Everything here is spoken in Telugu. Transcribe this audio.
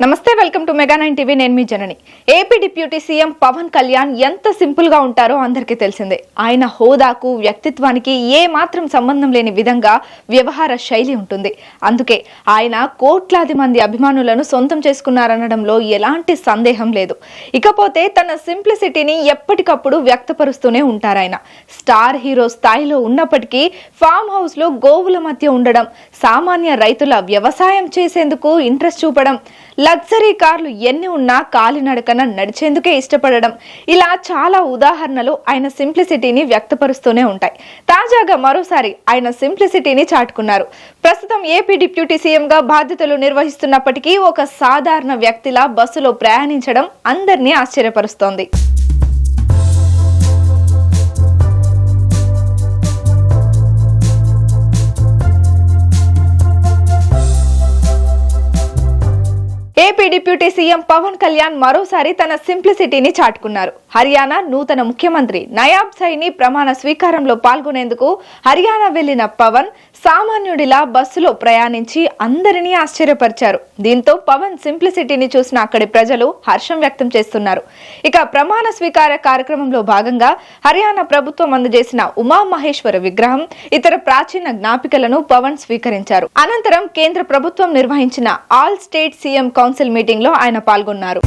నమస్తే, వెల్కమ్ టు మెగా 9 టీవీ. నేను మీ Janani. AP deputy CM Pawan Kalyan ఎంత సింపుల్ గా ఉంటారో అందరికీ తెలిసిందే. ఆయన హోదాకు వ్యక్తిత్వానికి ఏ మాత్రం సంబంధం లేని విధంగా వ్యవహార శైలి ఉంటుంది. అందుకే ఆయన కోట్లాది మంది అభిమానులను సొంతం చేసుకున్నారనడంలో ఎలాంటి సందేహం లేదు. ఇకపోతే తన సింప్లిసిటీని ఎప్పటికప్పుడు వ్యక్తపరుస్తూనే ఉంటారాయన. స్టార్ హీరో స్థాయిలో ఉన్నప్పటికీ ఫామ్ హౌస్ లో గోవుల మధ్య ఉండడం, సామాన్య రైతుల వ్యవసాయం చేసేందుకు ఇంట్రెస్ట్ చూపడం, లగ్జరీ కార్లు ఎన్ని ఉన్నా కాలినడకన నడిచేందుకే ఇష్టపడడం, ఇలా చాలా ఉదాహరణలు ఆయన సింప్లిసిటీని వ్యక్తపరుస్తూనే ఉంటాయి. తాజాగా మరోసారి ఆయన సింప్లిసిటీని చాటుకున్నారు. ప్రస్తుతం ఏపీ డిప్యూటీ సీఎం గా బాధ్యతలు నిర్వహిస్తున్నప్పటికీ ఒక సాధారణ వ్యక్తిలా బస్సులో ప్రయాణించడం అందరినీ ఆశ్చర్యపరుస్తోంది. AP deputy CM Pawan Kalyan మరోసారి తన సింప్లిసిటీని చాటుకున్నారు. హర్యానా నూతన ముఖ్యమంత్రి నయాబ్ సైని ప్రమాణ స్వీకారంలో పాల్గొనేందుకు హర్యానా వెళ్లిన పవన్ సామాన్యుడిలా బస్సులో ప్రయాణించి అందరినీ ఆశ్చర్యపరిచారు. దీంతో పవన్ సింప్లిసిటీని చూసిన అక్కడి ప్రజలు హర్షం వ్యక్తం చేస్తున్నారు. ఇక ప్రమాణ స్వీకార కార్యక్రమంలో భాగంగా హర్యానా ప్రభుత్వం అందజేసిన ఉమామహేశ్వర విగ్రహం, ఇతర ప్రాచీన జ్ఞాపికలను పవన్ స్వీకరించారు. అనంతరం కేంద్ర ప్రభుత్వం నిర్వహించిన all state CM council meeting లో ఆయన పాల్గొన్నారు.